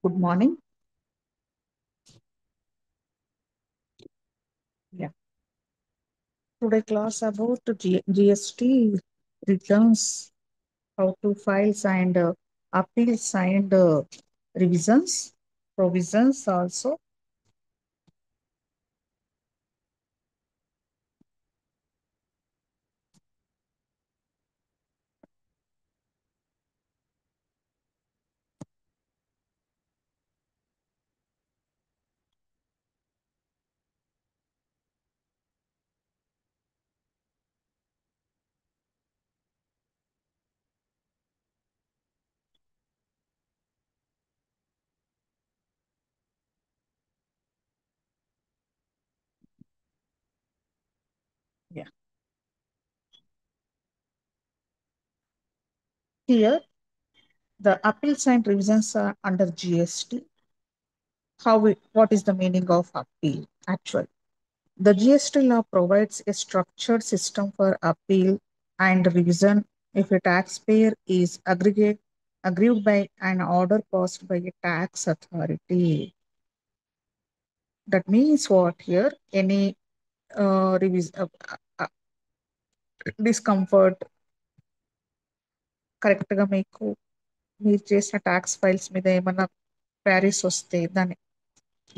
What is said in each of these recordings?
Good morning. Yeah. Today class about GST returns, how to files and appeals and revisions, provisions also. Yeah. Here, the appeals and revisions are under GST. What is the meaning of appeal? Actually, the GST law provides a structured system for appeal and revision if a taxpayer is aggrieved by an order passed by a tax authority. That means what here? Any uh, discomfort, కరెక్ట్గా మీకు మీరు చేసిన tax files మీద ఏమన్నా queries వస్తే దాన్ని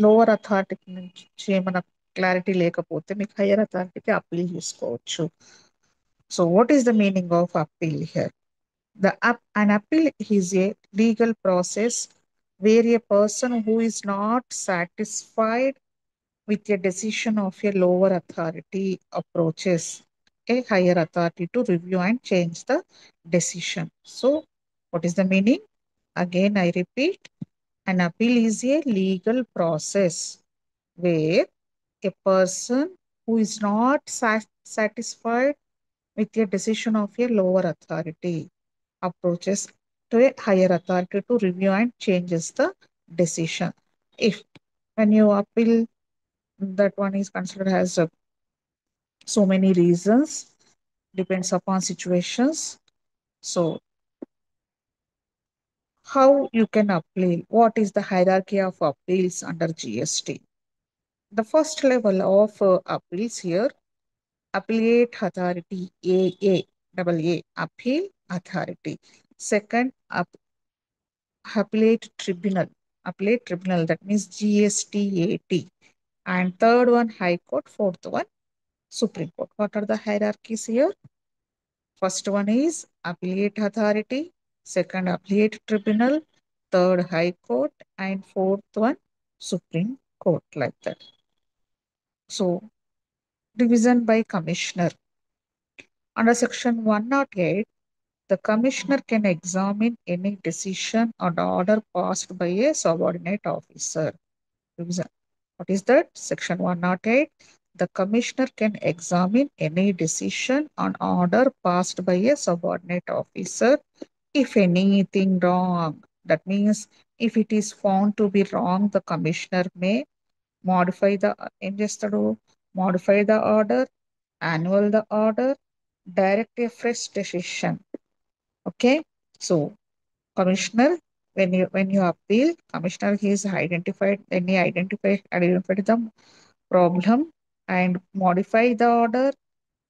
lower authority నుంచి ఏమైనా క్లారిటీ లేకపోతే మీకు హయ్యర్ అథారిటీకి అప్పీల్ చేసుకోవచ్చు. So what is the meaning of appeal here? An appeal is a legal process where a person who is not satisfied with a decision of a lower authority approaches a higher authority to review and change the decision. So, what is the meaning? Again, I repeat, an appeal is a legal process where a person who is not satisfied with a decision of a lower authority approaches to a higher authority to review and changes the decision. If when you appeal, that one is considered as so many reasons, depends upon situations. So how you can appeal? What is the hierarchy of appeals under GST? The first level of appeals here, appellate authority, appeal authority. Second, appellate tribunal, that means GSTAT. And third one, High Court. Fourth one, Supreme Court. What are the hierarchies here? First one is appellate authority, second appellate tribunal, third High Court, and fourth one Supreme Court, like that. So, division by commissioner. Under section 108, the commissioner can examine any decision or order passed by a subordinate officer. Division. What is that? Section 108. The commissioner can examine any decision or order passed by a subordinate officer if anything wrong. That means if it is found to be wrong, the commissioner may modify the modify the order, annul the order, direct a fresh decision. Okay. So commissioner, when you appeal, commissioner he is identified the problem and modify the order.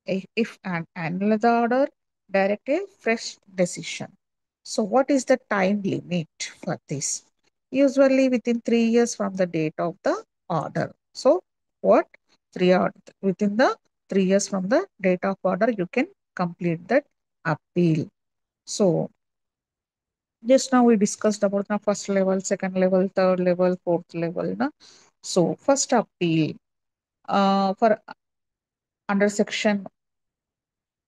If and annul the order, direct a fresh decision. So what is the time limit for this? Usually within 3 years from the date of the order. So what? Within the 3 years from the date of order, you can complete that appeal. So just now we discussed about the first level, second level, third level, fourth level. Na? So first appeal for under section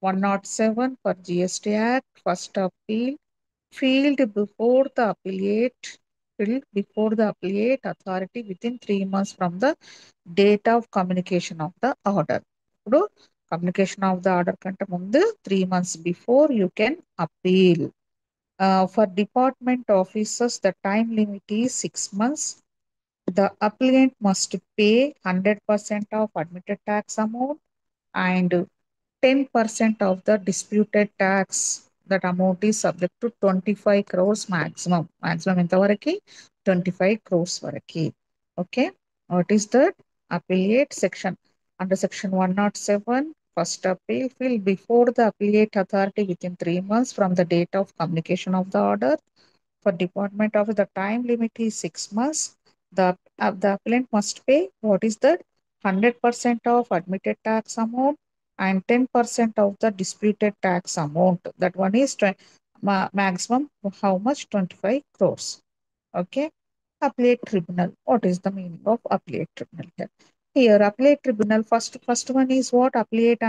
107 for GST Act, first appeal filed before the appellate authority within 3 months from the date of communication of the order. ఇప్పుడు communication of the order కంటే ముందు 3 months before you can appeal. For department officers, the time limit is 6 months. The applicant must pay 100% of admitted tax amount and 10% of the disputed tax. That amount is subject to 25 crores maximum. Maximum ఎంతవరకు 25 crores వరకి. Okay. What is that? Appellate section. Under section 107, first appeal filed before the appellate authority within 3 months from the date of communication of the order. For department of the time limit is 6 months. The appellant must pay what is that? 100% of admitted tax amount and 10% of the disputed tax amount. That one is maximum how much? 25 crores. Okay. Appellate tribunal. What is the meaning of appellate tribunal here? Here, appellate tribunal, first one is what? Appellate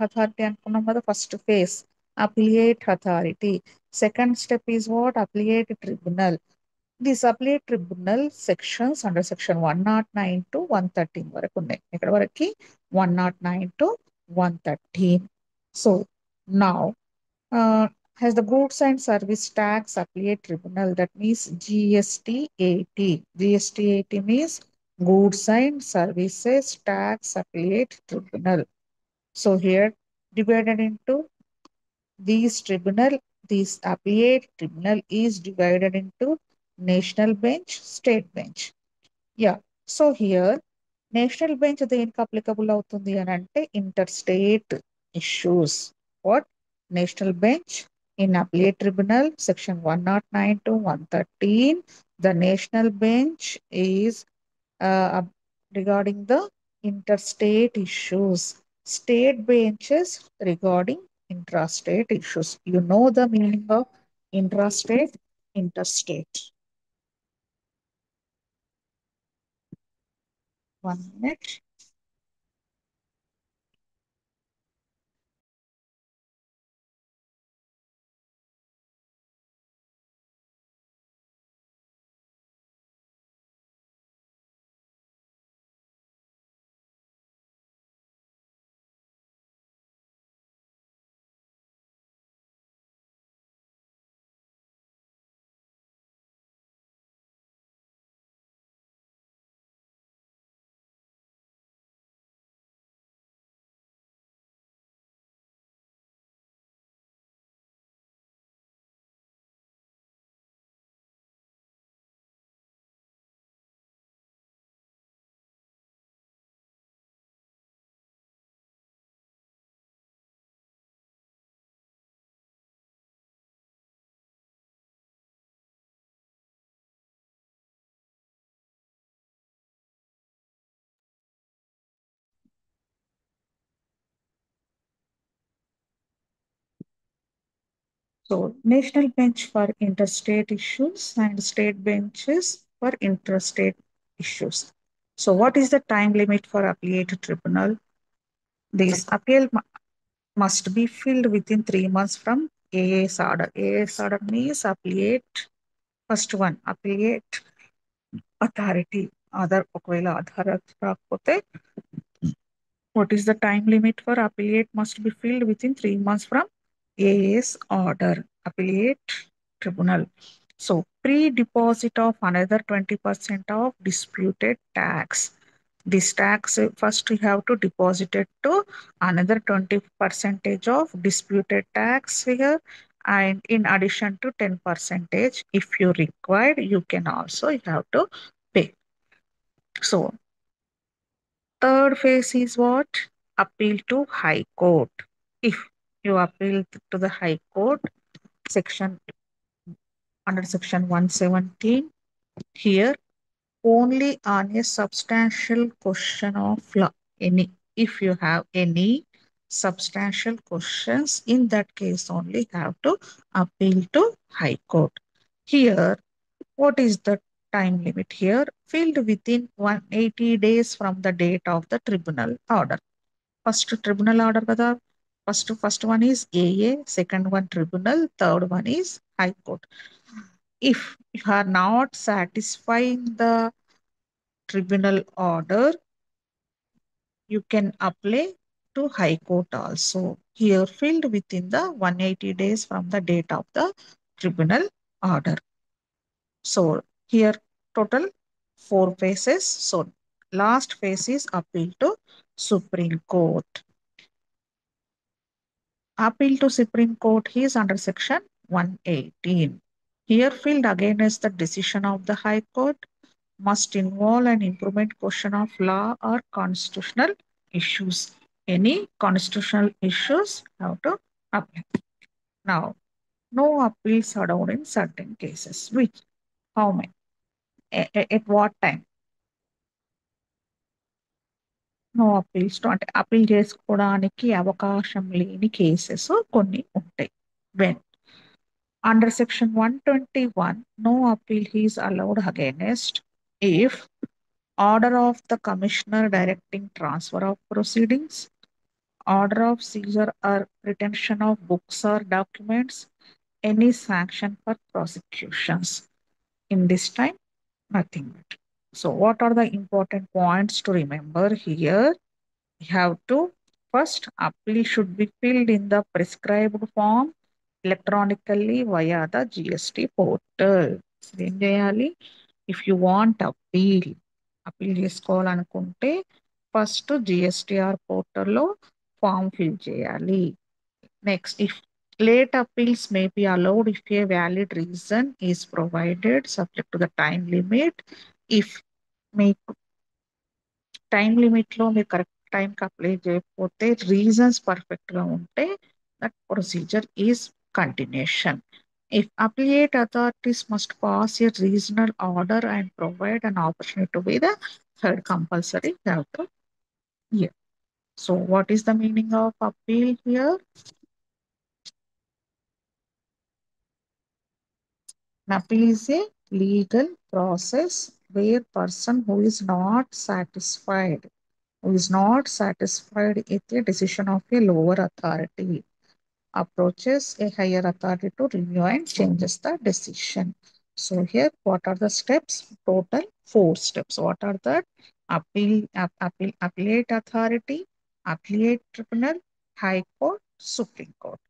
authority అనుకున్నాం కదా, first phase. Appellate authority. Second step is what? Appellate tribunal. This appellate tribunal sections under section 109 to 113 వరకు ఉన్నాయి. ఇక్కడ వరకు 109 to 113. So, now has the goods and service tax appellate tribunal, that means GST-80. GST-80 means goods and services tax appellate tribunal. So here divided into these tribunal, this appellate tribunal is divided into national bench, state bench. Yeah. So here national bench దేనికి applicable అవుతుంది అని అంటే inter state issues. What? National bench in appellate tribunal section 109 to 113. The national bench is regarding the interstate issues. State benches regarding intrastate issues. You know the meaning of intrastate, interstate. 1 minute. So, national bench for interstate issues and state benches for interstate issues. So, what is the time limit for appellate tribunal? This appeal must be filled within 3 months from AA's order. AA's order means appellate, first one, appellate authority. Other ఒకవేళ authority రాకపోతే what is the time limit for appellate must be filled within 3 months from AA's order, appellate tribunal. So, pre-deposit of another 20% of disputed tax. This tax first you have to deposit it to another 20 percentage of disputed tax here, and in addition to 10 percentage if you required you can also you have to pay. So third phase is what? Appeal to High Court. If you appeal to the High Court, section under section 117, here only on a substantial question of law. If you have any substantial questions, in that case only have to appeal to High Court. Here, what is the time limit here? Filled within 180 days from the date of the tribunal order. First tribunal order kada. First one is AA, second one tribunal, third one is High Court. If you are not satisfying the tribunal order, you can apply to High Court also. Here filled within the 180 days from the date of the tribunal order. So here total 4 phases. So last phase is appeal to Supreme Court. Appeal to Supreme Court is under section 118. Here field against the decision of the High Court must involve an improvement question of law or constitutional issues. Any constitutional issues have to apply. Now, no appeals allowed in certain cases. Which? How many? At what time? No appeals to అంటే appeal చేసుకోవడానికి అవకాశం లేని cases కొన్ని ఉంటాయి. When under section 121 no appeal is allowed against if order of the commissioner directing transfer of proceedings, order of seizure or retention of books or documents, any sanction for prosecutions. In this time, nothing but. So, what are the important points to remember here? You have to first appeal should be filled in the prescribed form electronically via the GST portal. ఏం చేయాలి? If you want appeal చేసుకోవాలనుకుంటే first GSTR పోర్టల్లో form fill చేయాలి. Next if late appeals may be allowed if a valid reason is provided subject to the time limit. If మీకు time లిమిట్లో మీరు correct టైంకి apply చేయకపోతే reasons పర్ఫెక్ట్గా ఉంటే that procedure is continuation. If appellate authorities must pass a reasonable order and provide an opportunity to be the heard compulsory, you have to hear. So, what is the meaning of appeal here? An appeal is a legal process where person who is not satisfied with the decision of a lower authority approaches a higher authority to review and changes the decision. So here, what are the steps? Total 4 steps. What are that? Appellate authority, appellate tribunal, High Court, Supreme Court.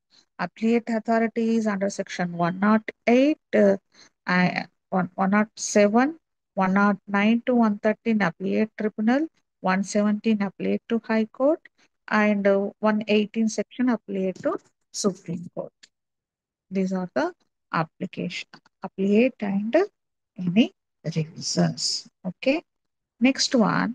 Appellate authority is under section 108, 107, 109 to 113 appellate tribunal, 117 appellate to High Court, and 118 section appellate to Supreme Court. These are the appellate and any revisions. Okay. Next one.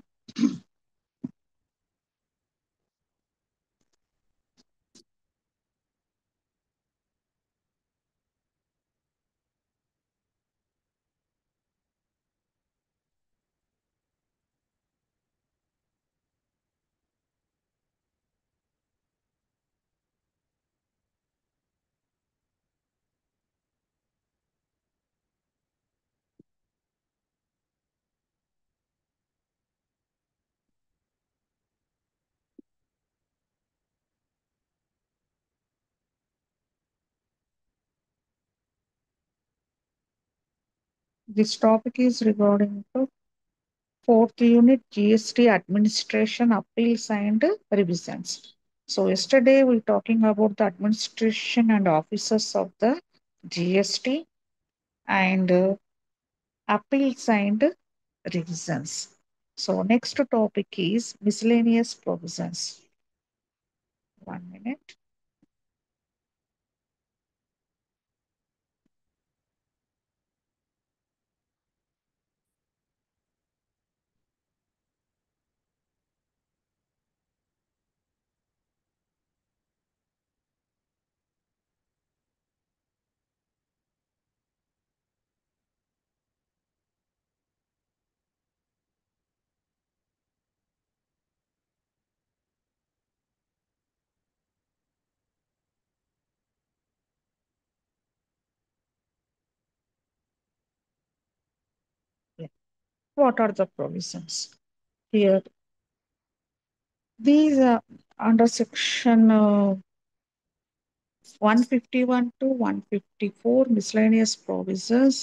This topic is regarding to fourth unit GST administration appeals and revisions. So yesterday we talking about the administration and officers of the GST and appeals and revisions. So next topic is miscellaneous provisions. 1 minute. Yeah. What are the provisions? Here, these are under section 151 to 154 miscellaneous provisions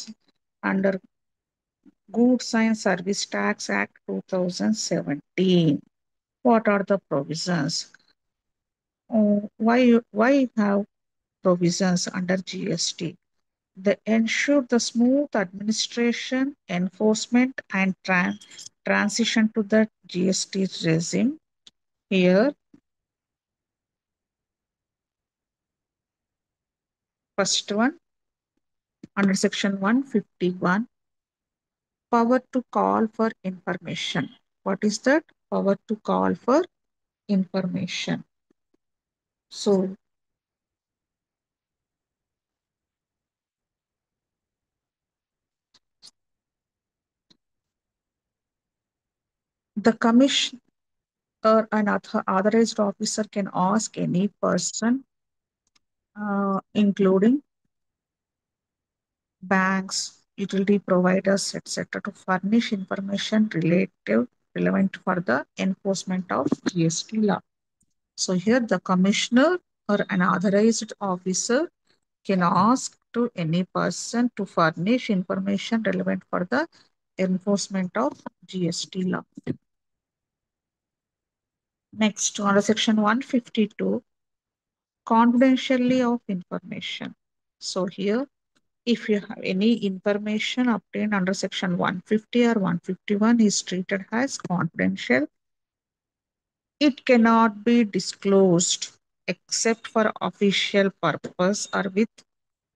under Goods and Service Tax Act 2017. What are the provisions? Why have provisions under GST? They ensure the smooth administration, enforcement, and transition to the GST regime. Here, first one, Under section 151, power to call for information. What is that? Power to call for information. So the commissioner or an authorized officer can ask any person, including banks, utility providers, etc., to furnish information relevant for the enforcement of GST law. So here the commissioner or an authorized officer can ask to any person to furnish information relevant for the enforcement of GST law. Next, under section 152, confidentiality of information. So here, if you have any information obtained under section 150 or 151 is treated as confidential, it cannot be disclosed except for official purpose or with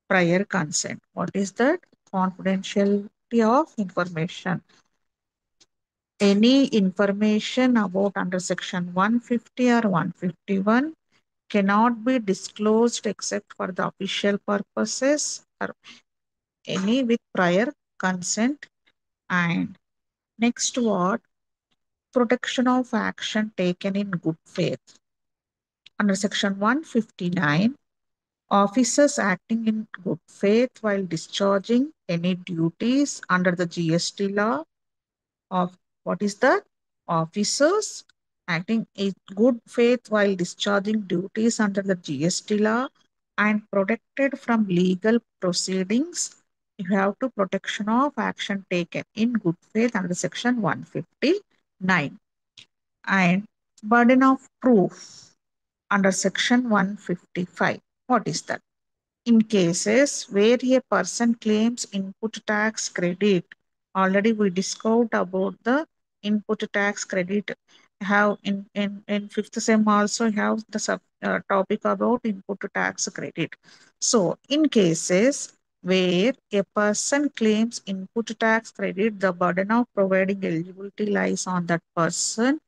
prior consent. What is that? Confidentiality of information. Any information about under section 150 or 151 cannot be disclosed except for the official purposes or any with prior consent. And next what? Protection of action taken in good faith. Under section 159, officers acting in good faith while discharging any duties under the GST law of what is that? Officers acting in good faith while discharging duties under the GST law and protected from legal proceedings. You have to protection of action taken in good faith under section 159 and burden of proof under section 155. What is that? In cases where a person claims input tax credit, already we discussed about the input tax credit. Have in fifth sem also have the topic about input tax credit. So in cases where a person claims input tax credit, the burden of providing eligibility lies on that person.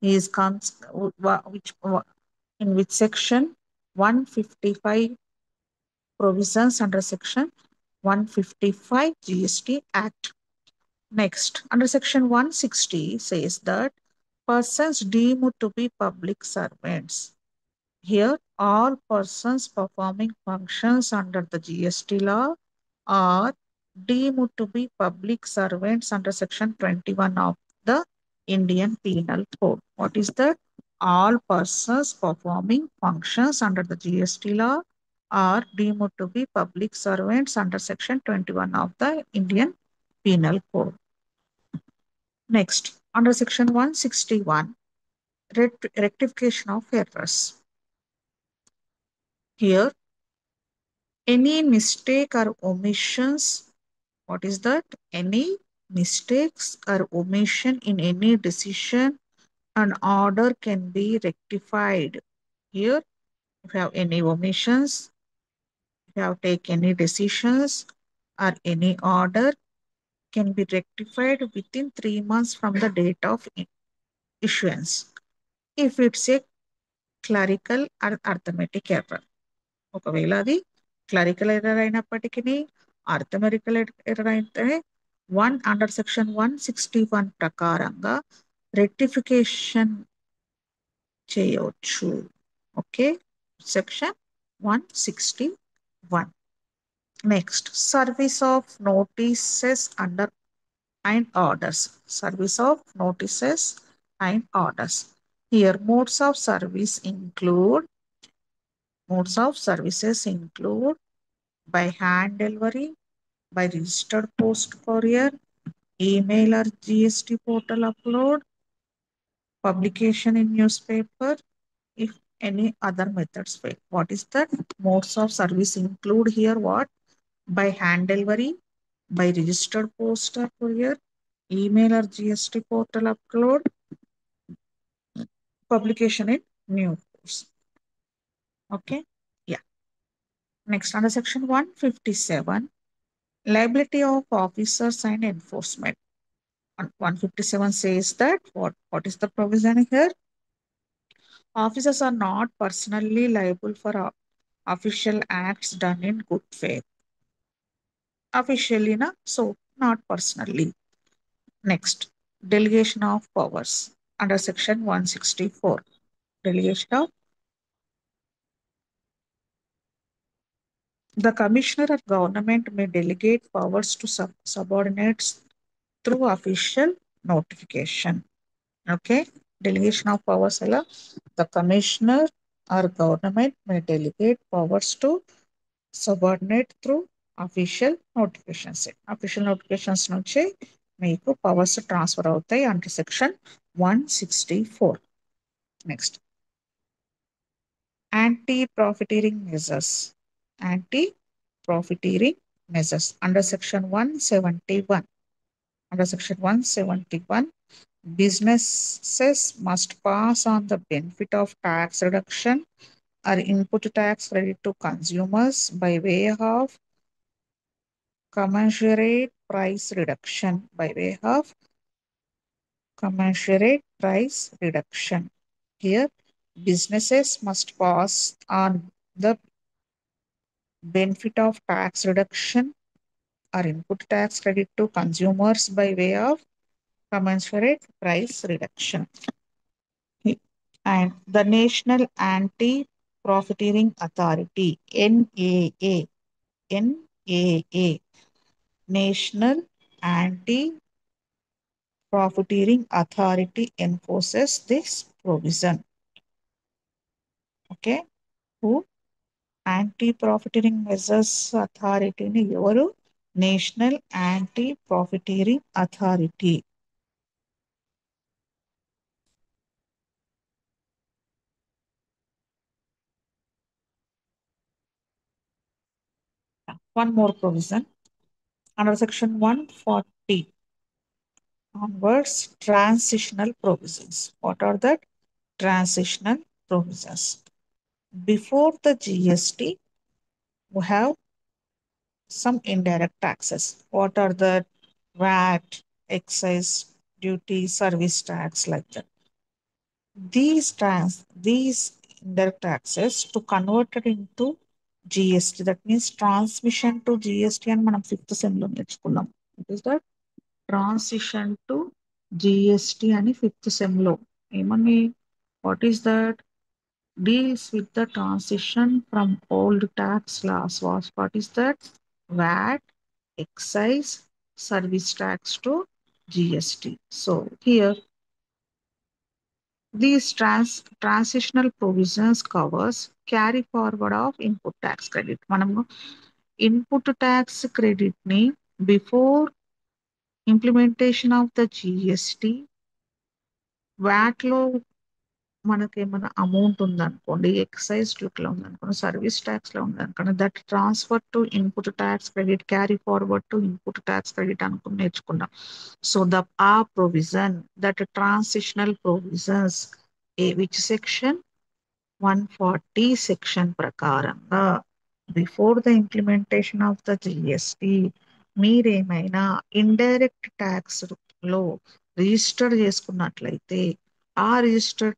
Is comes which in which section 155 provisions under section 155 GST Act. Next, under section 160 says that persons deemed to be public servants. Here, all persons performing functions under the GST law are deemed to be public servants under section 21 of the Indian Penal Code. What is that? All persons performing functions under the GST law are deemed to be public servants under section 21 of the Indian Penal Code. Next, under section 161, rectification of errors. Here, any mistake or omissions, what is that? Any mistakes or omission in any decision and order can be rectified. Here, if you have any omissions, if you have taken any decisions or any order can be rectified within 3 months from the date of issuance. If it's a clerical or arithmetic error. ఒకవేళ అది clerical error అయినప్పటికీ arithmetical error అయితే under section 161 ప్రకారంగా rectification చేయవచ్చు. Okay, section 161. Next, service of notices under and orders. Service of notices and orders. Here, modes of services include by hand delivery, by registered post courier, email or GST portal upload, publication in newspaper, if any other methods fail. What is that? Modes of service include here what? By hand delivery, by registered post or courier, email or GST portal upload, publication in news. Okay. Yeah. Next, under section 157, Liability of officers and enforcement. 157 says that what is the provision here? Officers are not personally liable for official acts done in good faith. Officially, na? So not personally. Next, delegation of powers under section 164. Delegation of the commissioner of government may delegate powers to subordinates through official notification. Okay, delegation of powers alla the commissioner or government may delegate powers to subordinate through official notifications. Official notifications నుంచి మీకు powers transfer అవుతాయి under section 164. Next, anti profiteering measures. Anti profiteering measures under section 171. Under section 171, businesses must pass on the benefit of tax reduction or input tax credit to consumers by way of commensurate price reduction. By way of commensurate price reduction. Here, businesses must pass on the benefit of tax reduction or input tax credit to consumers by way of commensurate price reduction. And the National Anti-Profiteering Authority, NAA, NAA, National Anti-Profiteering Authority enforces this provision. Okay, who? Anti-Profiteering Measures Authority ni evaru? National Anti-Profiteering Authority. One more provision under section 140 onwards, transitional provisions. What are that? Transitional provisions. Before the GST, we have some indirect taxes. What are the VAT, excise, duty, service tax, like that. These indirect taxes to converted into GST. That means transmission to GST and మనం fifth sem లో నేర్చుకున్నాం. What is that? Transition to GST అని fifth sem లో. ఏమని? What is that? Deals with the transition from old tax laws. What is that? VAT, excise, service tax to GST. So here, these transitional provisions covers carry forward of input tax credit. మనము input tax credit ని before implementation of the GST, VAT లో మనకేమైనా amount ఉందనుకోండి, excise డ్యూటీలో ఉందనుకోండి, service tax లో ఉందనుకోండి, that transfer to input tax credit, carry forward to input tax credit అనుకుని నేర్చుకున్నాం. సో ఆ provision, that transitional provisions which section 140 section ప్రకారంగా before the implementation of the GST మీరేమైనా ఇండైరెక్ట్ ట్యాక్స్ లో రిజిస్టర్ చేసుకున్నట్లయితే ఆ register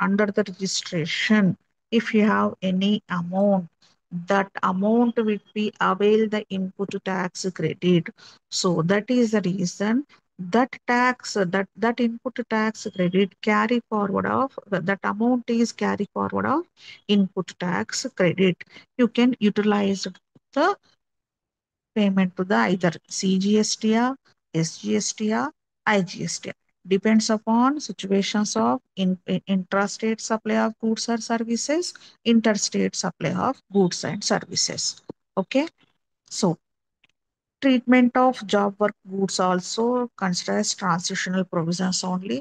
under the registration, if you have any amount, that amount will be avail the input tax credit. So that is the reason that that input tax credit carry forward of that amount is carry forward of input tax credit. You can utilize the payment to the either CGST, SGST, IGST. Depends upon situations of intrastate supply of goods or services, interstate supply of goods and services. Okay. So treatment of job work goods also considers transitional provisions only,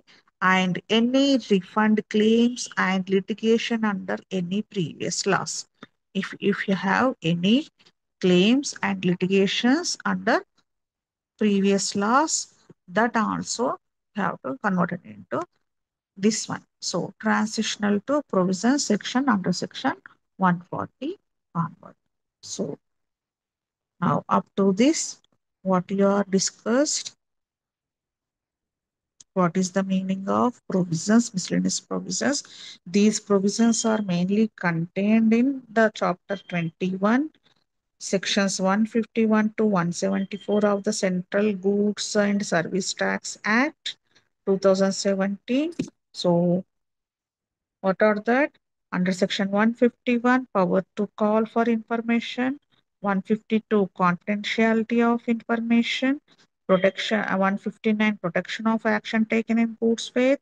and any refund claims and litigation under any previous laws. If you have any claims and litigations under previous laws, that also have to convert it into this one. So transitional to provision section under section 140 onward. So Now, up to this, what you are discussed, what is the meaning of provisions, miscellaneous provisions? These provisions are mainly contained in the chapter 21, sections 151 to 174 of the Central Goods and Service Tax Act 2017. So, what are that? Under section 151, power to call for information. 152, confidentiality of information. Protection, 159, protection of action taken in good faith.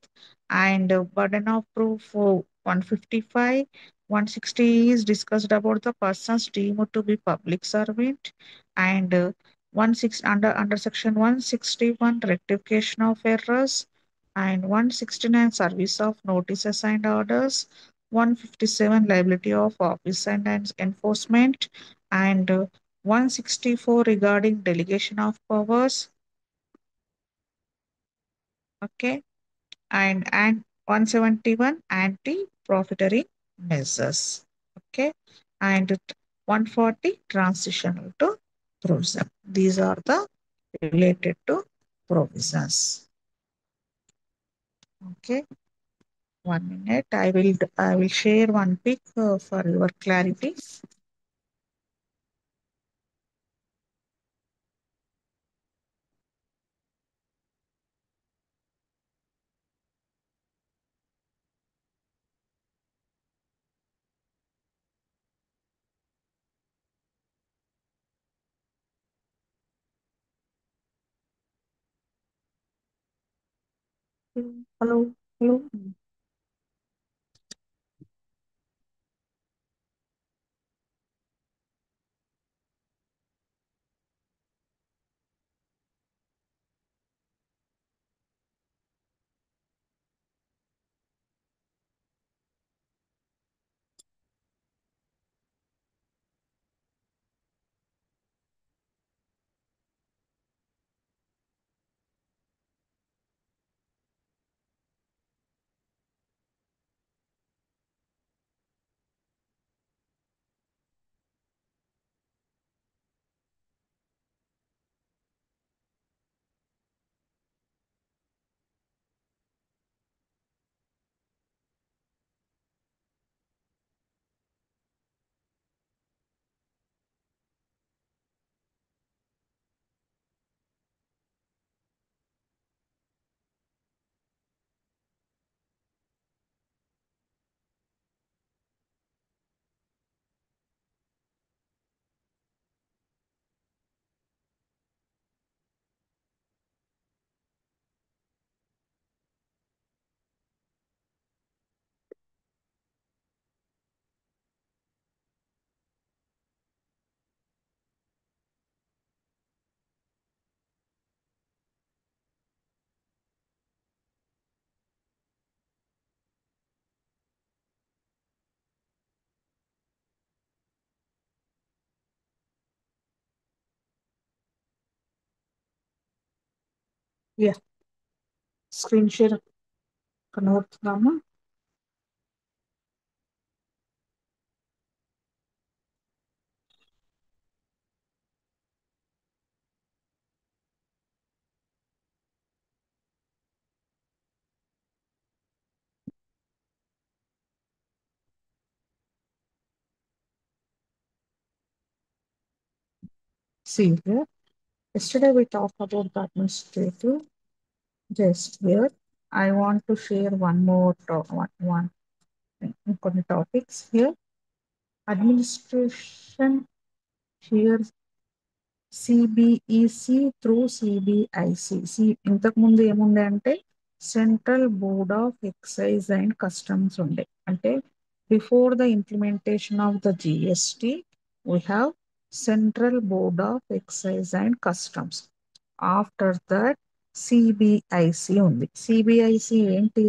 And burden of proof, 155. 160 is discussed about the persons deemed to be public servant. And 16, under section 161, rectification of errors, and 169, service of notices and orders, 157, liability of office and enforcement, and 164, regarding delegation of powers. Okay, and 171, anti profiteering measures. Okay, and 140, transitional to provision. These are the related to provisions. Okay. 1 minute. I will share one pic for your clarity. Hello, hello. Yeah, screen share కనబడుతుందమ్మా. See here. Yesterday we talked about the administrative. Just here, I want to share one more కొన్ని topics here. Administration here, CBEC through CBIC. ఇంతకుముందు ఏముండే అంటే central board of excise and customs ఉండే. అంటే before the implementation of the GST we have central board of excise and customs. After that CBIC ఉంది. CBIC ఏంటి?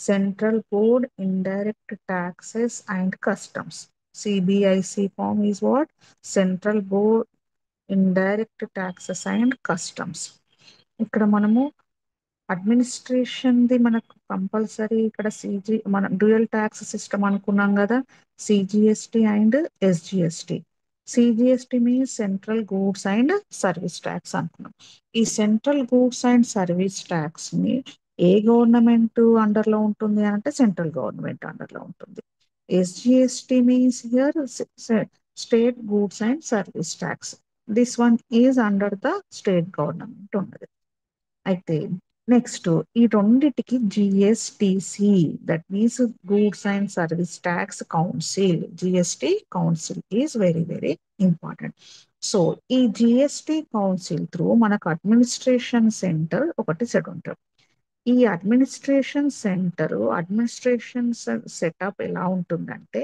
Central board indirect taxes and customs. CBIC form is what? Central board indirect taxes and customs. ఇక్కడ మనము అడ్మినిస్ట్రేషన్ది మనకు compulsory ఇక్కడ మన dual tax system అనుకున్నాం కదా, CGST and SGST. CGST means central goods and service tax అనుకున్నాం. ఈ central goods and service tax ని ఏ గవర్నమెంట్ అండర్ లో ఉంటుంది అంటే సెంట్రల్ గవర్నమెంట్ అండర్ లో ఉంటుంది. SGST means here state goods and service tax. This one is under the state government ఉన్నది. అయితే నెక్స్ట్ ఈ రెండిటికి GSTC, that means goods and service tax council, GST council is very very important. So ఈ GST council through మనకు administration centre ఒకటి set ఉంటుంది. ఈ administration setup ఎలా ఉంటుందంటే,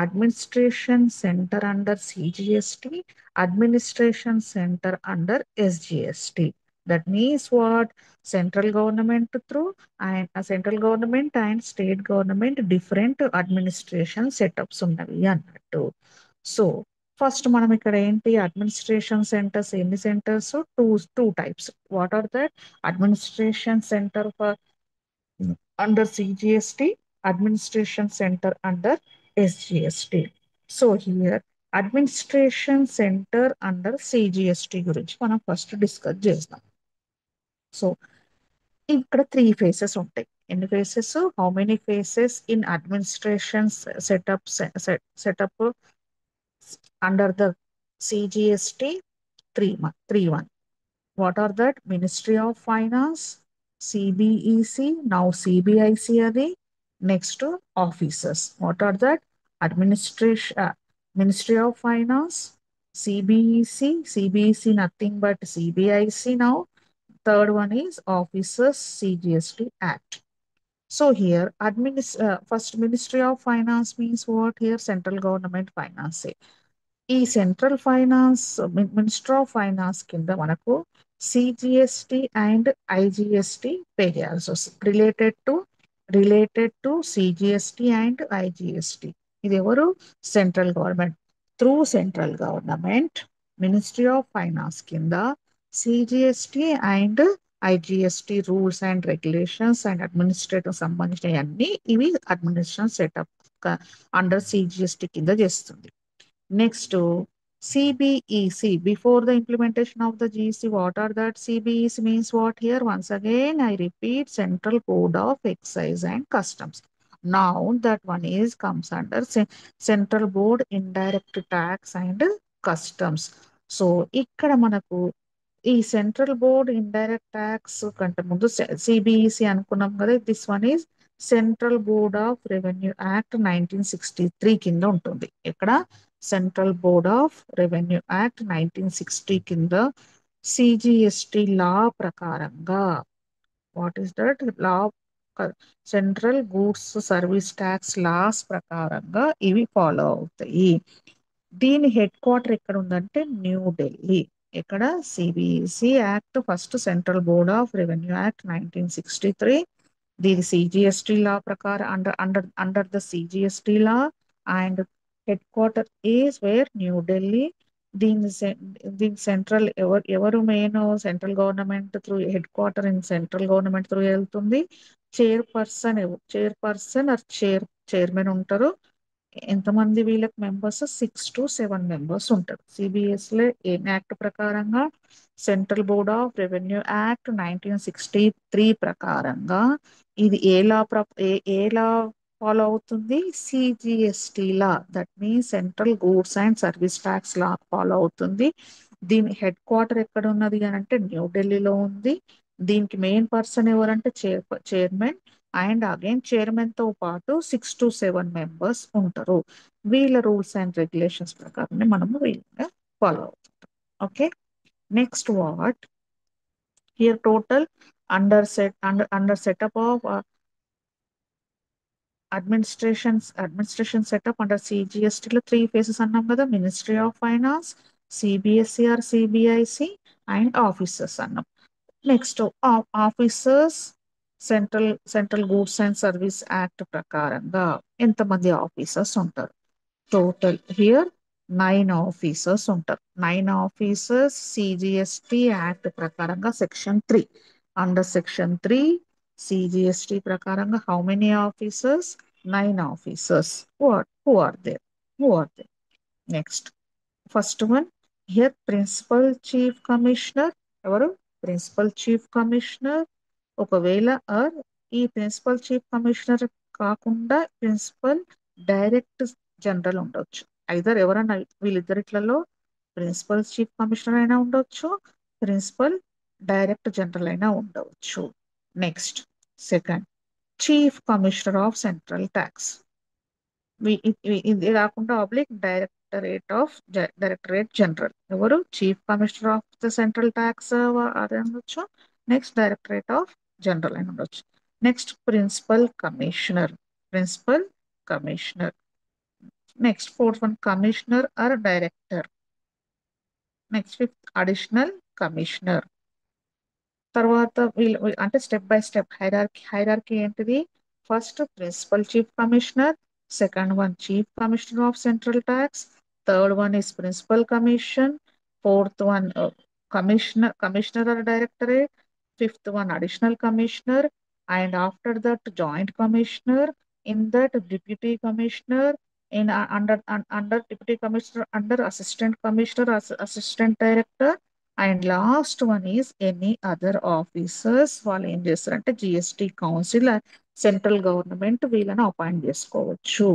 administration centre under CGST, administration centre under SGST. That means what, central government through and central government and state government different administration setups ఉన్నవి అన్నట్టు. So first మనం ఇక్కడ ఏంటి, అడ్మినిస్ట్రేషన్ సెంటర్స్ ఎన్ని centres, two two types. What are that, administration centre for under CGST, administration center under SGST. So here administration center under CGST గురించి మనం first discuss చేద్దాం. So ఇక్కడ 3 phases ఉంటాయి. ఎన్ని faces, how many faces in administration setup under the CGST? 3 1. What are that? Ministry of Finance, CBEC, now CBIC అది. Next officers. What are that? Administration, Ministry of Finance, CBEC nothing but CBIC now. Third one is officers, CGST Act. So here, first Ministry of Finance means what? Here central government finance. ఈ central finance, minister of finance కింద మనకు CGST and IGST pay చేయాల్సి వస్తుంది. Related to CGST and IGST. ఇది ఎవరు, central government. Through central government ministry of finance కింద CGST and IGST rules and regulations and administrative సంబంధించినవన్నీ ఇవి అడ్మినిస్ట్రేషన్ సెటప్ అండర్ సిజిఎస్టి కింద చేస్తుంది. Next, CBEC. Before the implementation of the GEC, what are that? CBEC means what here? Once again, I repeat, Central Code of Excise and Customs. Now that one is comes under Central Board Indirect Tax and Customs. So, ఇక్కడ మనకు ఈ central board indirect tax కంటే ముందు సిబిఈసి అనుకున్నాం కదా. This one is central board of revenue act 1963 కింద ఉంటుంది. ఇక్కడ central board of revenue act 1960 కింద సిజిఎస్టి లా ప్రకారంగా, what is that law, central goods service tax loss ప్రకారంగా ఇవి ఫాలో అవుతాయి. దీని హెడ్ క్వార్టర్ ఎక్కడ ఉందంటే న్యూఢిల్లీ. ఇక్కడ సిబిఎసి act, first central board of revenue act 1963. దీని సిజిఎస్టి లా ప్రకారం under the CGST law and head quarter is where New Delhi. దీని సెంట్రల్ ఎవరు main, central government through head quarter in central government through వెళ్తుంది. చైర్పర్సన్ ఆర్ చైర్మన్ ఉంటారు. ఎంతమంది వీళ్ళకి members, 6 to 7 members ఉంటారు. సిబిఎస్లో ఏం యాక్ట్ ప్రకారంగా, central board of revenue act 1963 ప్రకారంగా ఇది ఏ లా ఫాలో అవుతుంది, CGST law. That means central goods and service tax law follow అవుతుంది. దీని హెడ్ క్వార్టర్ ఎక్కడ ఉన్నది అని అంటే న్యూఢిల్లీలో ఉంది. దీనికి మెయిన్ పర్సన్ ఎవరంటే చైర్మన్ అండ్ అగైన్ చైర్మన్ తో పాటు 6 to 7 మెంబర్స్ ఉంటారు. వీళ్ళ రూల్స్ అండ్ రెగ్యులేషన్స్ ప్రకారం మనము వీళ్ళని ఫాలో అవుతుంటాం. Okay, next what here total under setup of administration setup under సిజిఎస్టీలో 3 phases అన్నాం కదా. Ministry of finance, CBSE or CBIC and officers అన్నాం. Next officers, central goods and service act ప్రకారంగా ఎంతమంది ఆఫీసర్స్ ఉంటారు? టోటల్ హియర్ 9 ఆఫీసర్స్ ఉంటారు. 9 officers CGST act ప్రకారంగా section 3. Under section 3 CGST ప్రకారంగా how many officers? 9 officers. Who are there? Next first one here principal chief commissioner. ఎవరు? Principal chief commissioner. ఒకవేళ or ఈ principal chief commissioner కాకుండా principal director general ఉండొచ్చు. Either ఎవరన్నా వీళ్ళిద్దరిట్లలో principal chief commissioner అయినా ఉండొచ్చు, ప్రిన్సిపల్ డైరెక్ట్ జనరల్ అయినా ఉండవచ్చు. Next second chief commissioner of central tax. ఇది కాకుండా ఆబ్లిక్ డైరెక్టరేట్ జనరల్. ఎవరు? Chief commissioner of the central tax అదే ఉండొచ్చు. నెక్స్ట్ డైరెక్టరేట్ ఆఫ్ జనరల్ అని ఉండొచ్చు. Next principal commissioner. Principal commissioner. Next fourth one commissioner or director. Next fifth additional commissioner. తర్వాత వీళ్ళు అంటే స్టెప్ బై స్టెప్ హైరార్కీ ఏంటిది? First principal chief commissioner, second one chief commissioner of central tax, third one is principal commission, fourth one commissioner or directorate, fifth one additional commissioner, and after that joint commissioner, in that deputy commissioner, in under deputy commissioner, under assistant commissioner, assistant director, and last one is any other officers. వాళ్ళు ఏం చేస్తారంటే GST council, central government వీళ్ళని appoint చేసుకోవచ్చు.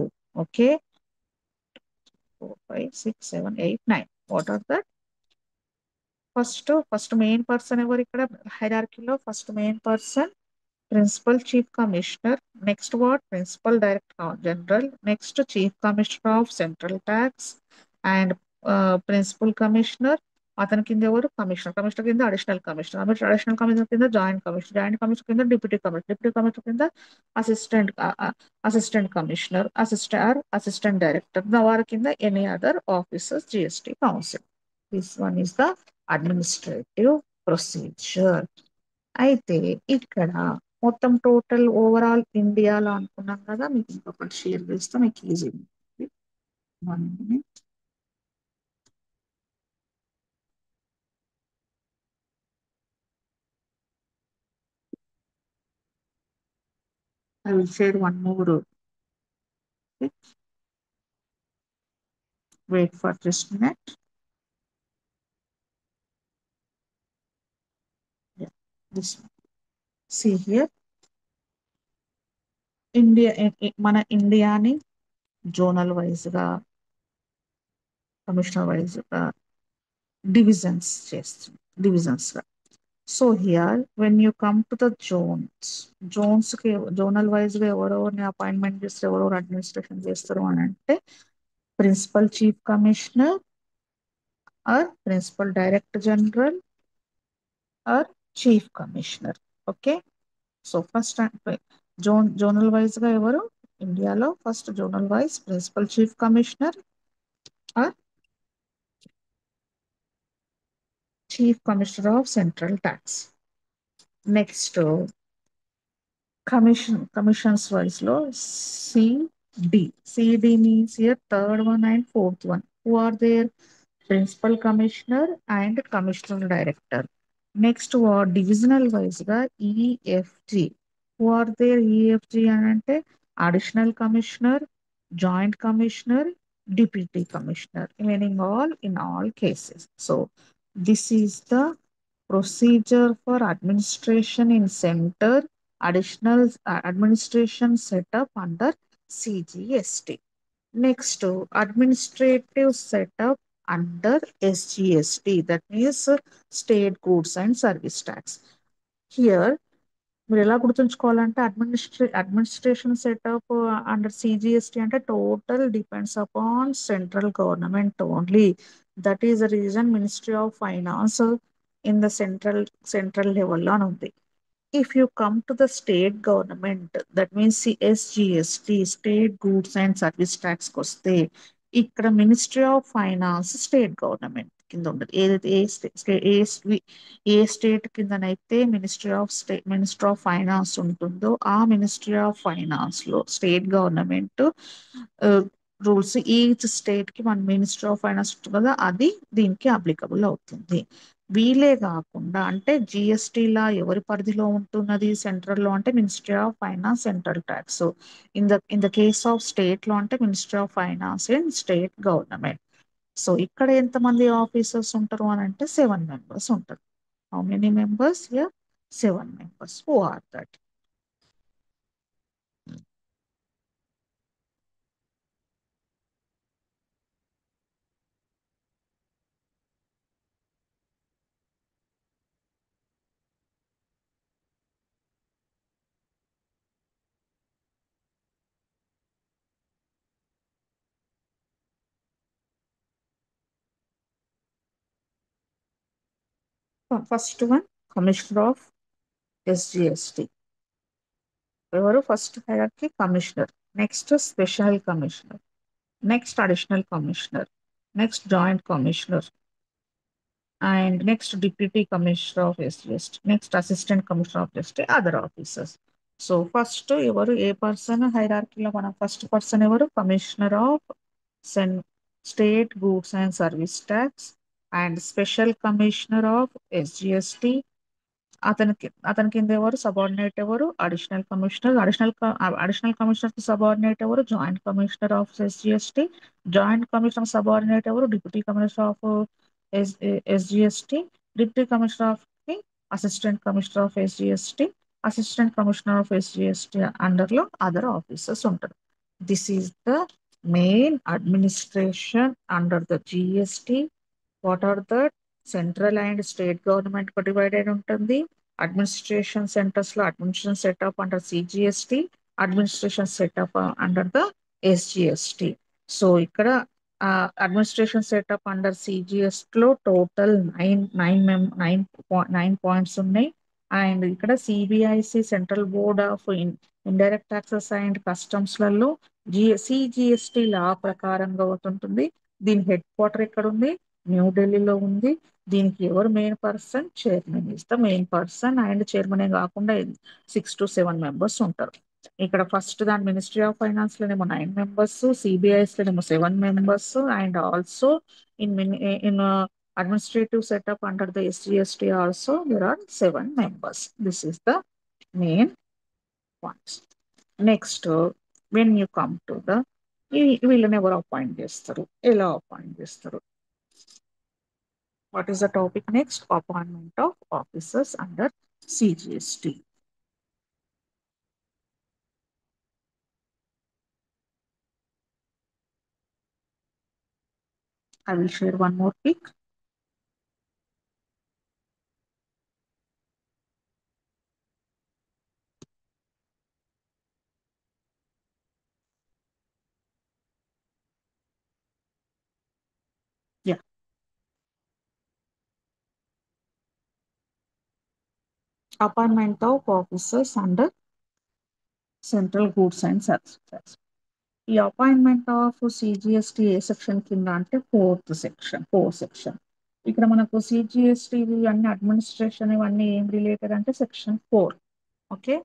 Okay, 4, 5, 6, 7, 8, 9. What are that? First main person ఎవరు ఇక్కడ హైరార్కీలో? First main person principal chief commissioner. Next what? Principal director general. Next chief commissioner of central tax and principal commissioner. అతని కింద ఎవరు? Commissioner. Commissioner కింద additional commissioner. Additional commissioner కింద joint commissioner. Joint commissioner కింద deputy commissioner. Deputy commissioner కింద assistant assistant commissioner, assistant director. వారి కింద any other officers GST council. This one is the administrative procedure. అయితే ఇక్కడ మొత్తం టోటల్ ఓవరాల్ ఇండియాలో అనుకున్నాం కదా, మీకు ఇంకొకటి షేర్ చేస్తే మీకు ఈజీ ఉంటుంది. 1 minute. I will share one more. Okay. Wait for just a minute. Yeah, this one. See here. మన ఇండియాని జోనల్ వైజ్ గా, కమిషనర్ వైజ్ గా డివిజన్స్ చేస్తుంది. డివిజన్స్ గా. So here when you come to the zones కి zonal wise గా ఎవరెవరిని appointment చేస్తారు, ఎవరెవరు అడ్మినిస్ట్రేషన్ చేస్తారు అని అంటే principal chief commissioner or principal director general or chief commissioner. Okay, so first zonal wise గా ఎవరు ఇండియాలో? First zonal wise principal chief commissioner or chief commissioner of central tax. Next commissions wise లో CD means here third one and fourth one. Who are there? Principal commissioner and commissioner director. Next divisional wise గా EFG. Who are there? EFG అని అంటే additional commissioner, joint commissioner, deputy commissioner, meaning all in all cases. So this is the procedure for administration in center, additional administration setup under CGST. Next, administrative setup under SGST, that means State Goods and Service Tax. Here, మీరు ఎలా గుర్తుంచుకోవాలంటే administration setup under CGST అంటే total depends upon central government only. That is the reason ministry of finance in the central లెవెల్లో అని ఉంది. If you come to the state government, that means SGST, State Goods and Service Tax koste, ఇక్కడ ministry of finance state government కింద ఉండదు. ఏదైతే ఏ state కిందనైతే ministry of finance ఉంటుందో ఆ ministry of finance లో state government rules, each state కి మన ministry of finance ఉంటుంది కదా, అది దీనికి అప్లికబుల్ అవుతుంది. వీలే కాకుండా అంటే జిఎస్టీలా ఎవరి పరిధిలో ఉంటున్నది సెంట్రల్ లో అంటే ministry of finance, central tax. In the case of state లో అంటే ministry of finance and state government. So ఇక్కడ ఎంతమంది ఆఫీసర్స్ ఉంటారు అని అంటే 7 members ఉంటారు. How many members here? 7 members. Who are that? First one commissioner of SGST. ఎవరు? First hierarchy commissioner, next special commissioner, next additional commissioner, next joint commissioner, and next deputy commissioner of SGST, next assistant commissioner of SGST, other officers. So first ఎవరు? ఏ person హైరార్కీలో మనం first person ఎవరు? Commissioner of సెన్ state goods and service tax and special commissioner of SGST. అతని కింద ఎవరు? Subordinate ఎవరు? Additional commissioner. అడిషనల్ కమిషనర్ కి సబార్డినేట్ ఎవరు? Joint commissioner of SGST. Joint commissioner subordinate ఎవరు? Deputy commissioner of SGST. Deputy commissioner of కి assistant commissioner of SGST. Assistant commissioner of SGST under లో other officers ఉంటారు. This is the main administration under the GST. What are the central and state government కు divided ఉంటుంది. Administration centres లో administration setup under CGST, administration setup under the SGST. So ఇక్కడ administration setup under CGS లో total nine points ఉన్నాయి. And ఇక్కడ CBIC central board of indirect taxes and customs లలో CGST law ప్రకారంగా అవుతుంటుంది. దీని హెడ్ క్వార్టర్ ఎక్కడ ఉంది? న్యూఢిల్లీలో ఉంది. దీనికి ఎవరు main person? Chairman is the main person. And chairman కాకుండా 6 to 7 members ఉంటారు. ఇక్కడ ఫస్ట్ దాని మినిస్ట్రీ ఆఫ్ ఫైనాన్స్ లోనేమో 9 members, సిబిఐస్ లోనేమో 7 members, and also in administrative setup under the SGST also there are 7 members. This is the main points. Next when you come to the వీళ్ళని ఎవరు appoint చేస్తారు? ఎలా appoint చేస్తారు? What is the topic next? Appointment of officers under CGST. I will share one more pic. Yeah. Appointment of officers under Central Goods and Services Tax. ఈ appointment of CGST ఏ section కింద అంటే fourth section. ఇక్కడ మనకు CGST అన్ని administration ఇవన్నీ ఏం related అంటే సెక్షన్ 4. ఓకే,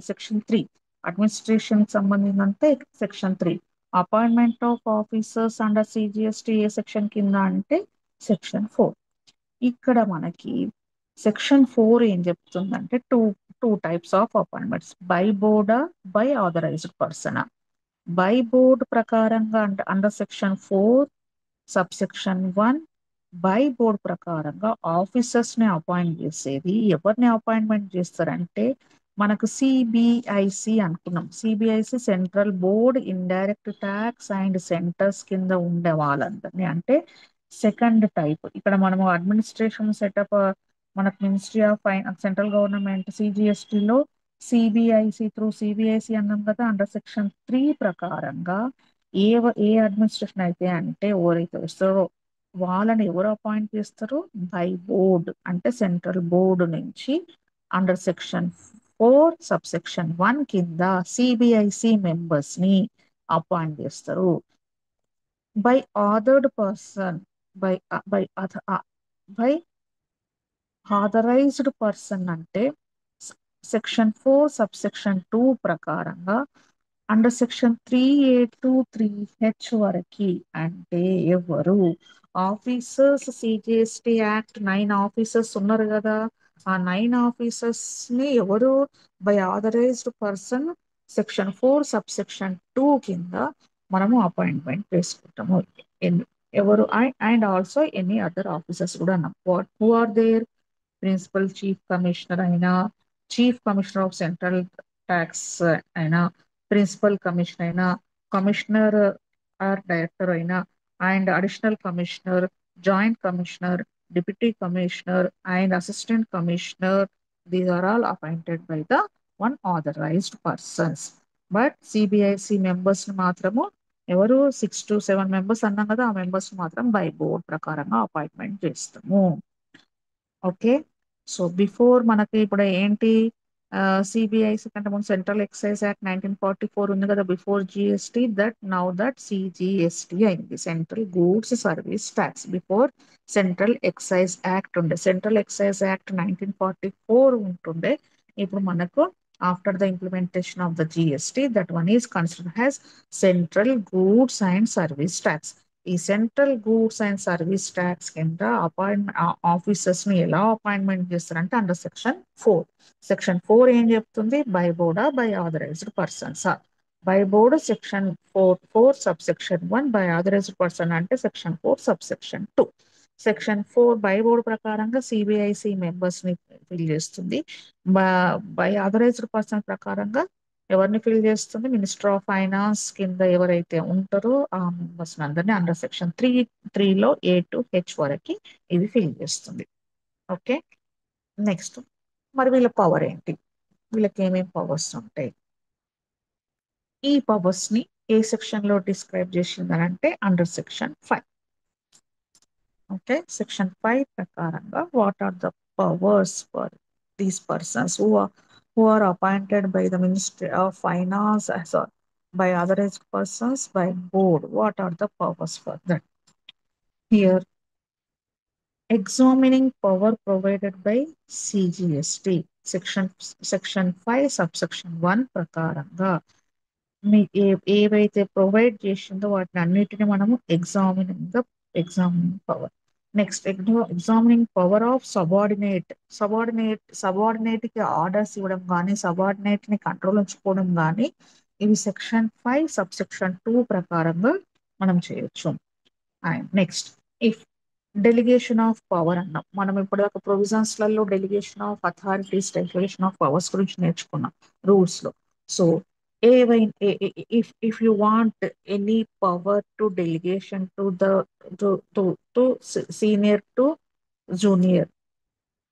సెక్షన్ 3 అడ్మినిస్ట్రేషన్ సంబంధించినంతే section 3. Appointment of officers under CGST ఏ సెక్షన్ కింద అంటే సెక్షన్ 4. ఇక్కడ మనకి సెక్షన్ 4 ఏం చెప్తుందంటే two types of appointments, by బోర్డా, by authorised person. By board ప్రకారంగా అంటే under section 4 subsection 1 by board ప్రకారంగా ఆఫీసర్స్ ని అపాయింట్ చేసేది. ఎవరిని అపాయింట్మెంట్ చేస్తారంటే మనకు సిబిఐసి అనుకున్నాం. CBIC central board indirect tax and centres కింద ఉండే వాళ్ళందరినీ అంటే సెకండ్ టైప్. ఇక్కడ మనము అడ్మినిస్ట్రేషన్ సెటప్ మనకు మినిస్ట్రీ ఆఫ్ సెంట్రల్ గవర్నమెంట్ సిజిఎస్టిలో సిబిఐసి అన్నాం కదా. అండర్ సెక్షన్ 3 ప్రకారంగా ఏ అడ్మినిస్ట్రేషన్ అయితే అంటే ఎవరైతే వస్తారో వాళ్ళని ఎవరు అపాయింట్ చేస్తారు? బై బోర్డ్ అంటే సెంట్రల్ బోర్డు నుంచి అండర్ సెక్షన్ 4 సబ్సెక్షన్ 1 కింద సిబిఐసి మెంబర్స్ ని అపాయింట్ చేస్తారు. By authored person, by by by authorised person అంటే సెక్షన్ 4 సబ్సెక్షన్ 2 ప్రకారంగా under section 3A to 3H వరకు అంటే ఎవరు? ఆఫీసర్స్, సిజిఎస్టి యాక్ట్ 9 ఆఫీసర్స్ ఉన్నారు కదా. ఆ 9 ఆఫీసర్స్ ని ఎవరు? By authorised person section 4 subsection 2 కింద మనము అపాయింట్మెంట్ చేసుకుంటాము. and also any other officers కూడా అన్నాం. Who are there? Principal chief commissioner అయినా, chief commissioner of central tax అయినా, ప్రిన్సిపల్ కమిషనర్ అయినా, కమిషనర్ ఆర్ డైరెక్టర్ అయినా, and additional commissioner, joint commissioner, deputy commissioner and assistant commissioner, these are all appointed by the one authorised persons. But CBIC members మాత్రము ఎవరు 6 to 7 members అన్నాం కదా, ఆ members మాత్రం by board ప్రకారంగా appointment చేస్తాము. Okay. So before మనకి ఇప్పుడు ఏంటి, సిబిఐసి కంటే ముందు సెంట్రల్ ఎక్సైజ్ యాక్ట్ 1944 ఉంది కదా, బిఫోర్ జిఎస్టి. దట్ సిజిఎస్టి అయింది, central goods service tax. Before central excise act ఉండే, సెంట్రల్ ఎక్సైజ్ యాక్ట్ 1944 ఉంటుండే. ఇప్పుడు మనకు after the implementation of the GST, that one is considered has central goods and service tax. ఈ central goods and service tax కింద officers ని ఎలా appointment చేస్తారంటే under section 4. Section 4 ఏం చెప్తుంది? బై బోర్డా, by authorised persons. By board section 4 subsection 1, by authorised person అంటే section 4 subsection 2. Section 4 by board ప్రకారంగా సిబిఐసి మెంబర్స్ ని ఫిల్ చేస్తుంది. బై ఆథరైజ్డ్ పర్సన్ ప్రకారంగా ఎవరిని ఫిల్ చేస్తుంది? మినిస్టర్ ఆఫ్ ఫైనాన్స్ కింద ఎవరైతే ఉంటారో ఆ మెంబర్స్ అందరినీ అండర్ సెక్షన్ 3లో A to H వరకు ఇది ఫిల్ చేస్తుంది. ఓకే. నెక్స్ట్, మరి వీళ్ళ పవర్ ఏంటి? వీళ్ళకి ఏమేమి పవర్స్ ఉంటాయి? ఈ పవర్స్ ని ఏ సెక్షన్ లో డిస్క్రైబ్ చేసిందని అంటే అండర్ సెక్షన్ 5. ఓకే. సెక్షన్ 5 ప్రకారంగా what are the powers for these persons who are appointed by the Ministry of Finance, sorry, by authorized persons by board. What are the powers for that? Here, examining power provided by CGST. Section 5 subsection 1 ప్రకారంగా మీ ఏవైతే provide చేసిందో వాటిని అన్నిటిని మనము examining power. Next, examining power of subordinate కి orders ఇవ్వడం కానీ, subordinate ని కంట్రోల్ ఉంచుకోవడం కానీ, ఇవి సెక్షన్ 5 సబ్ సెక్షన్ 2 ప్రకారంగా మనం చేయొచ్చు. And next, if delegation of power అన్నాం. మనం ఇప్పటిదాకా ప్రొవిజన్స్లలో delegation of authorities, delegation of powers గురించి నేర్చుకున్నాం రూల్స్ లో. సో ఏవైనా if you want any power to delegation to the to senior to junior,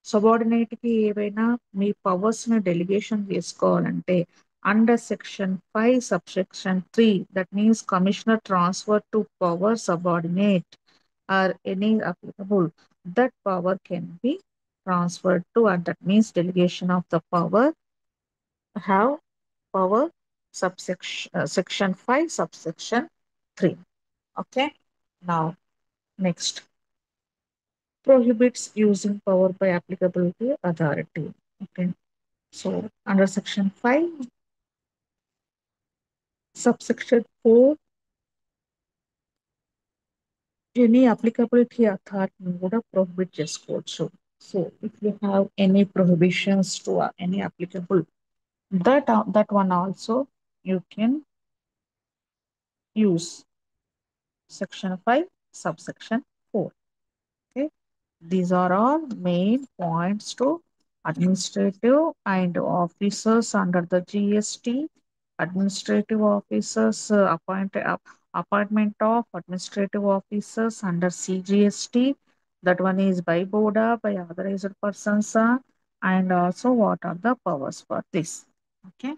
subordinate కి ఏవైనా మీ పవర్స్ ని డెలిగేషన్ చేసుకోవాలంటే under section 5 sub section 3, that means commissioner transfer to power subordinate or any applicable, that power can be transferred to, and that means delegation of the power have power section 5 subsection 3. Okay. Now next, prohibits using power by applicability authority. Okay. So under section 5 subsection 4, any applicability authority కూడా prohibit చేసుకోవచ్చు. So if you have any prohibitions to any applicable, that one also you can use section 5 subsection 4. Okay. These are all main points to administrative and officers under the GST. Administrative officers, appointment of administrative officers under CGST. That one is by BODA, by authorized persons, and also what are the powers for this. Okay.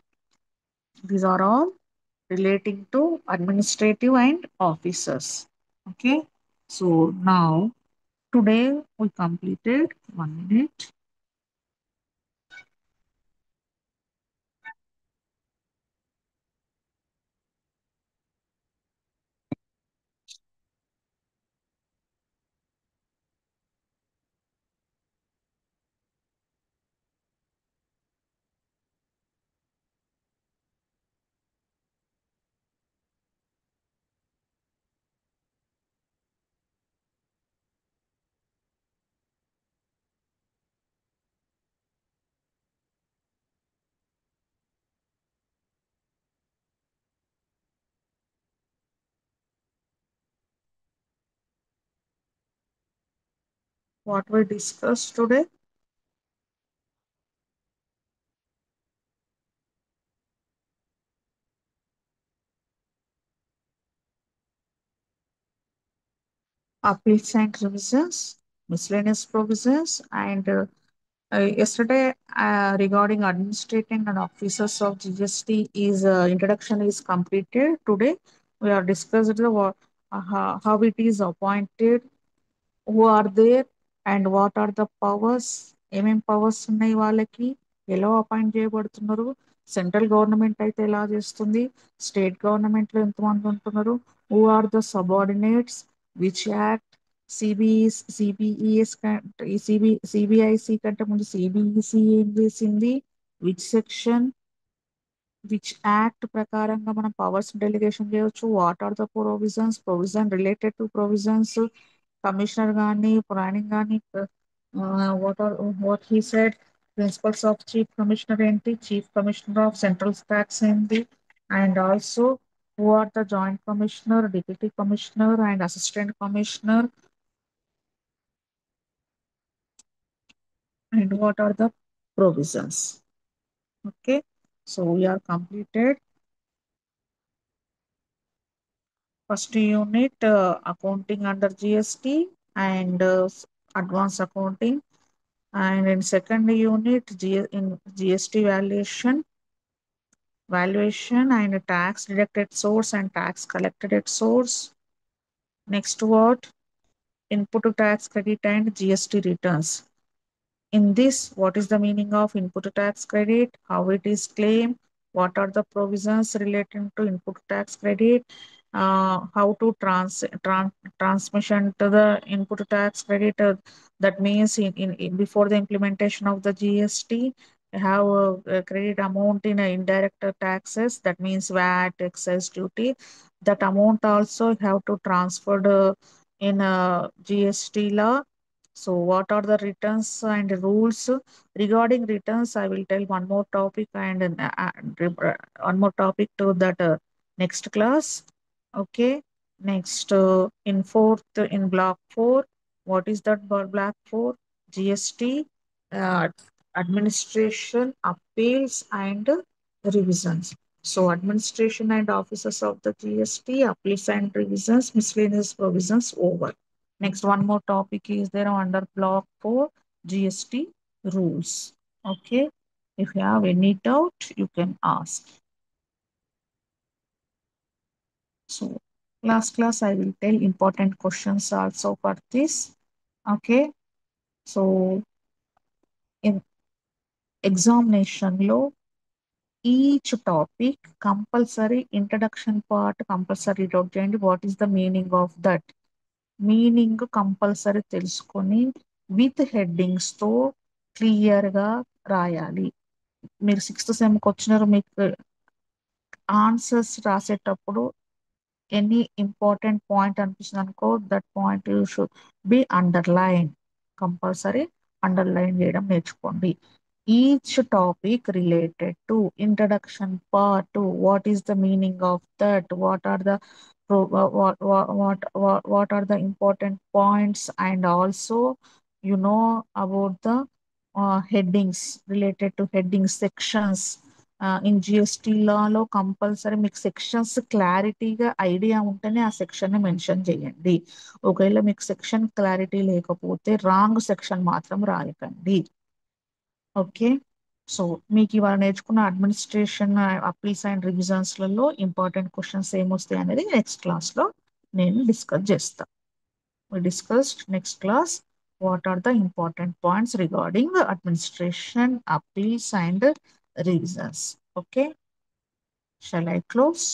These are all relating to administrative and officers. Okay. So now today we completed 1 minute. what we discussed today? Appeals and revisions, miscellaneous provisions, and yesterday regarding administrating and officers of GST is introduction is completed. Today we are discussed the how it is appointed, who are there, and what are the powers, ఏమేం powers ఉన్నాయి వాళ్ళకి, ఎలా appoint చేయబడుతున్నారు, central government అయితే ఎలా చేస్తుంది, state గవర్నమెంట్లో ఎంతమంది ఉంటున్నారు, who are the subordinates, which act, CBES CBIC కంటే ముందు సిబిఈసి ఏం చేసింది, విచ్ సెక్షన్, విచ్ యాక్ట్ ప్రకారంగా మనం పవర్స్ డెలిగేషన్ చేయొచ్చు, what are the provision related to provisions, commissioner కానీ ప్లానింగ్ కానీ, what are what he said, principals of chief commissioner ఏంటి, chief commissioner of central tax ఏంటి, and also who are the joint commissioner, deputy commissioner and assistant commissioner, and what are the provisions. Okay, so we are completed first unit accounting under GST and advanced accounting, and in second unit in GST valuation and tax deducted source and tax collected at source. Next what? Input to tax credit and GST returns. In this, what is the meaning of input tax credit? How it is claimed? What are the provisions relating to input tax credit? How to transmission to the input tax credit? That means before the implementation of the GST, have a credit amount in indirect taxes. That means VAT, excise duty. That amount also have to transfer in GST law. So, what are the returns and rules? Regarding returns, I will tell one more topic and one more topic to that next class. Okay. Next, in fourth, in block four, what is that block four? GST, uh, administration, appeals, and revisions. So, administration and officers of the GST, appeals and revisions, miscellaneous provisions over. Next, one more topic is there under block 4 GST rules. Okay. If you have any doubt, you can ask. So, last class, I will tell important questions also for this. Okay. So, in examination law, each topic compulsory introduction part compulsory doubt చేయండి. What is the meaning of that? Meaning compulsory తెలుసుకొని with హెడ్డింగ్స్తో క్లియర్గా రాయాలి. మీరు sixth సెమ్కి వచ్చినారు, మీకు answers రాసేటప్పుడు any important point అనిపిస్తుంది అనుకో, that point you should be underline. Compulsory underline చేయడం నేర్చుకోండి. Each topic related to introduction part, what is the meaning of that, what are the what are the important points, and also about the headings, related to heading sections. In GST లాలో compulsory మీకు sections క్లారిటీగా idea ఉంటేనే ఆ section mention చేయండి. ఒకవేళ మీకు section clarity లేకపోతే wrong section మాత్రం రాయకండి. ఓకే. సో మీకు ఇవాళ నేర్చుకున్న అడ్మినిస్ట్రేషన్, అప్పీల్స్ అండ్ రివిజన్స్లలో ఇంపార్టెంట్ క్వశ్చన్స్ ఏమొస్తాయి అనేది నెక్స్ట్ క్లాస్లో నేను డిస్కస్ చేస్తాను. We discussed next class what are the important points regarding administration, appeals and reasons. Okay. Shall I close?